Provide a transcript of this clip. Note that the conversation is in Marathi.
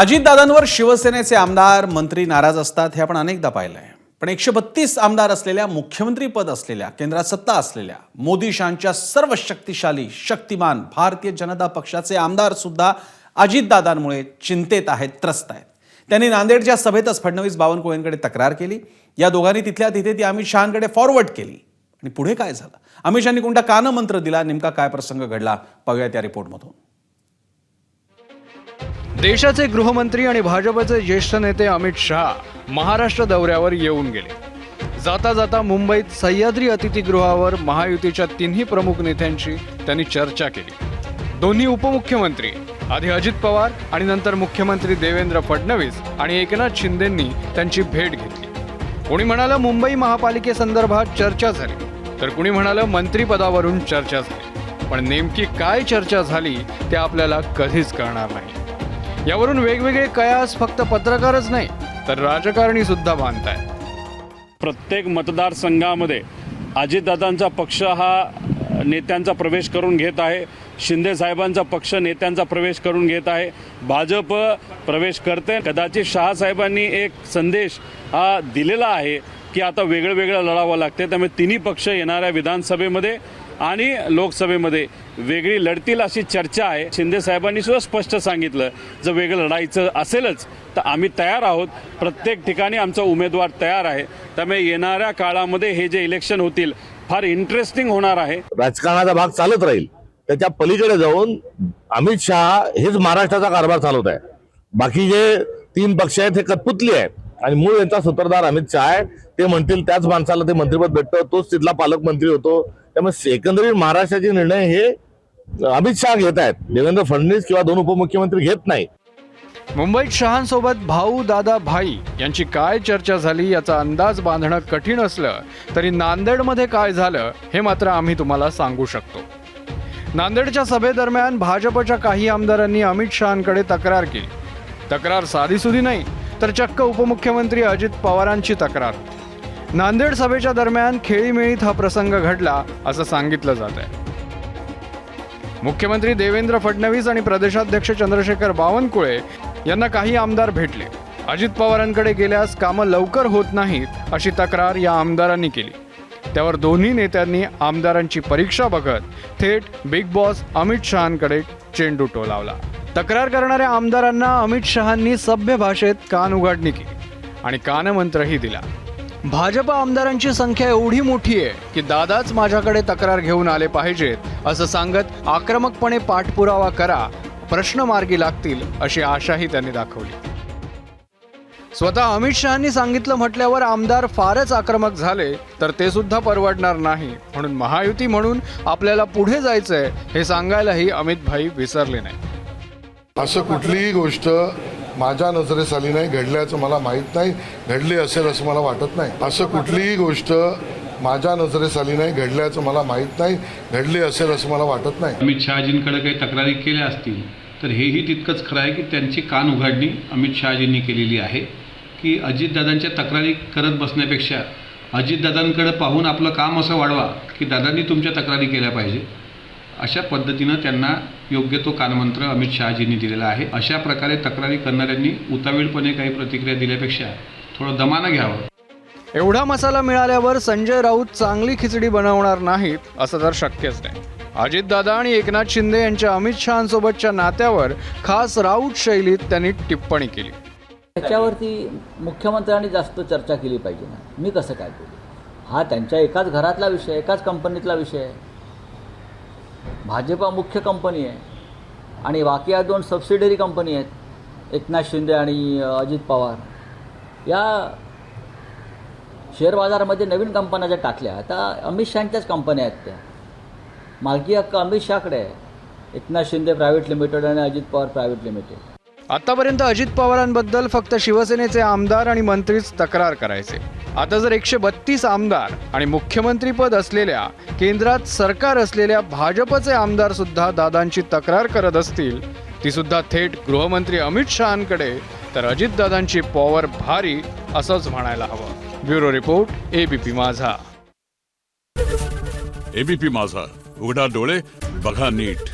अजितदादांवर शिवसेनेचे आमदार मंत्री नाराज असतात हे आपण अनेकदा पाहिलंय। पण 132 आमदार असलेल्या, मुख्यमंत्री पद असलेल्या, केंद्रात सत्ता असलेल्या, मोदी शांच्या सर्व शक्तिशाली शक्तिमान भारतीय जनता पक्षाचे आमदार सुद्धा अजितदादांमुळे चिंतेत आहेत, त्रस्त आहेत। त्यांनी नांदेडच्या सभेतच फडणवीस बावनकुळेंकडे तक्रार केली। या दोघांनी तिथल्या तिथे ती अमित शहांकडे फॉरवर्ड केली। आणि पुढे काय झालं, अमित शहांनी कोणता कानमंत्र दिला, नेमका काय प्रसंग घडला, पाहूया त्या रिपोर्टमधून। देशाचे गृहमंत्री आणि भाजपचे ज्येष्ठ नेते अमित शहा महाराष्ट्र दौऱ्यावर येऊन गेले। जाता जाता मुंबईत सह्याद्री अतिथीगृहावर महायुतीच्या तिन्ही प्रमुख नेत्यांची त्यांनी चर्चा केली। दोन्ही उपमुख्यमंत्री आधी अजित पवार आणि नंतर मुख्यमंत्री देवेंद्र फडणवीस आणि एकनाथ शिंदेंनी त्यांची भेट घेतली। कोणी म्हणालं मुंबई महापालिकेसंदर्भात चर्चा झाली, तर कोणी म्हणालं मंत्रिपदावरून चर्चा झाली। पण नेमकी काय चर्चा झाली ते आपल्याला कधीच कळणार नाही। यावरून वेगवेगळे कयास फक्त पत्रकारच नाही तर राजकारणी सुद्धा बांधतायत। प्रत्येक मतदारसंघामध्ये अजितदादांचा पक्ष हा नेत्यांचा प्रवेश करून घेत आहे, शिंदे साहेबांचा पक्ष नेत्यांचा प्रवेश करून घेत आहे, भाजप प्रवेश करते। कदाचित शहा साहेबांनी एक संदेश हा दिलेला आहे की आता वेगळं वेगळं लढावं लागते। त्यामुळे तिन्ही पक्ष येणाऱ्या विधानसभेमध्ये आणि लोकसभेमध्ये वेगळी लढतील अशी चर्चा आहे। शिंदे साहेबांनी सुद्धा स्पष्ट सांगितलं, जर वेगळं लढायचं असेलच तर आम्ही तयार आहोत, प्रत्येक ठिकाणी आमचा उमेदवार तयार आहे। त्यामुळे येणाऱ्या काळामध्ये हे जे इलेक्शन होतील फार इंटरेस्टिंग होणार आहे। राजकारणाचा भाग चालत राहील, त्याच्या पलीकडे जाऊन अमित शहा हेच महाराष्ट्राचा कारभार चालवत आहे। बाकी जे तीन पक्ष आहेत हे कठपुतली आहेत आणि मूळ यांचा सूत्रधार अमित शहा आहे। ते म्हणतील त्याच माणसाला ते मंत्रिपद भेटतं, तोच तिथला पालकमंत्री होतो। त्यामुळे एकंदरीत महाराष्ट्राचे निर्णय हे अमित शहा घेत आहेत, देवेंद्र फडणवीस किंवा दोन उपमुख्यमंत्री घेत नाही। मुंबईत शहांसोबत भाऊ दादा भाई यांची काय चर्चा झाली याचा अंदाज बांधणं कठीण असलं तरी नांदेडमध्ये काय झालं हे मात्र आम्ही तुम्हाला सांगू शकतो। नांदेडच्या सभेदरम्यान भाजपच्या काही आमदारांनी अमित शहांकडे तक्रार केली। तक्रार साधीसुधी नाही तर चक्क उपमुख्यमंत्री अजित पवारांची तक्रार। नांदेड सभेच्या दरम्यान खेळीमेळीत हा प्रसंग घडला असं सांगितलं जात आहे। मुख्यमंत्री देवेंद्र फडणवीस आणि प्रदेशाध्यक्ष चंद्रशेखर बावनकुळे यांना काही आमदार भेटले। अजित पवारांकडे गेल्यास कामं लवकर होत नाहीत अशी तक्रार या आमदारांनी केली। त्यावर दोन्ही नेत्यांनी आमदारांची परीक्षा बघत थेट बिग बॉस अमित शहांकडे चेंडू टोलावला। तक्रार करणाऱ्या आमदारांना अमित शहांनी सभ्य भाषेत कान उघाडणी केली आणि कानमंत्रही दिला। भाजप आमदारांची संख्या एवढी मोठी आहे की दादाच माझ्याकडे तक्रार घेऊन आले पाहिजेत असं सांगत आक्रमकपणे पाठपुरावा करा, प्रश्न मार्गी लागतील अशी आशाही त्यांनी दाखवली। स्वतः अमित शहांनी सांगितलं म्हटल्यावर आमदार फारच आक्रमक झाले तर ते सुद्धा परवडणार नाही। म्हणून महायुती म्हणून आपल्याला पुढे जायचंय हे सांगायलाही अमित भाई विसरले नाही। असं कुठलीही गोष्ट माझ्या नजरेस आली नाही, घडल्याचं मला माहीत नाही, घडली असेल असं मला वाटत नाही। असं कुठलीही गोष्ट माझ्या नजरेस आली नाही, घडल्याचं मला माहीत नाही, घडली असेल असं मला वाटत नाही। अमित शहाजींकडे काही तक्रारी केल्या असतील तर हेही तितकंच खरं आहे की त्यांची कान उघाडणी अमित शहाजींनी केलेली आहे की अजितदादांच्या तक्रारी करत बसण्यापेक्षा अजितदादांकडे पाहून आपलं काम असं वाढवा की दादांनी तुमच्या तक्रारी केल्या पाहिजे, अशा पद्धतीनं त्यांना योग्य तो कानमंत्र अमित शहाजींनी दिलेला आहे। अशा प्रकारे तक्रारी करणाऱ्यांनी उतावीळपणे काही प्रतिक्रिया दिल्यापेक्षा थोडं दमानं घ्यावं। एवढा मसाला मिळाल्यावर संजय राऊत चांगली खिचडी बनवणार नाहीत असं तर शक्यच नाही। अजितदादा आणि एकनाथ शिंदे यांच्या अमित शहांसोबतच्या नात्यावर खास राऊत शैलीत त्यांनी टिप्पणी केली। त्याच्यावरती मुख्यमंत्र्यांनी जास्त चर्चा केली पाहिजे ना, मी कसं काय बोलू? हा त्यांच्या एकाच घरातला विषय, एकाच कंपनीतला विषय आहे। भाजपा मुख्य कंपनी आहे आणि बाकी या दोन सबसिडरी कंपनी आहेत, एकनाथ शिंदे आणि अजित पवार। या शेअर बाजारामध्ये नवीन कंपन्या ज्या टाकल्या, आता अमित शहांच्याच कंपन्या आहेत, त्या मालकी हक्क अमित शहाकडे आहे, एकनाथ शिंदे प्रायव्हेट लिमिटेड आणि अजित पवार प्रायव्हेट लिमिटेड। आतापर्यंत अजित पवारांबद्दल फक्त शिवसेनेचे आमदार आणि मंत्रीच तक्रार करायचे। आता जर 132 आमदार आणि मुख्यमंत्रीपद असलेल्या, केंद्रात सरकार असलेल्या भाजपचे आमदार सुद्धा दादांची तक्रार करत असतील, ती सुद्धा थेट गृहमंत्री अमित शहांकडे, तर अजितदादांची पॉवर भारी असंच म्हणायला हवं। ब्युरो रिपोर्ट, एबीपी माझा। एबीपी माझा, उघडा डोळे बघा नीट।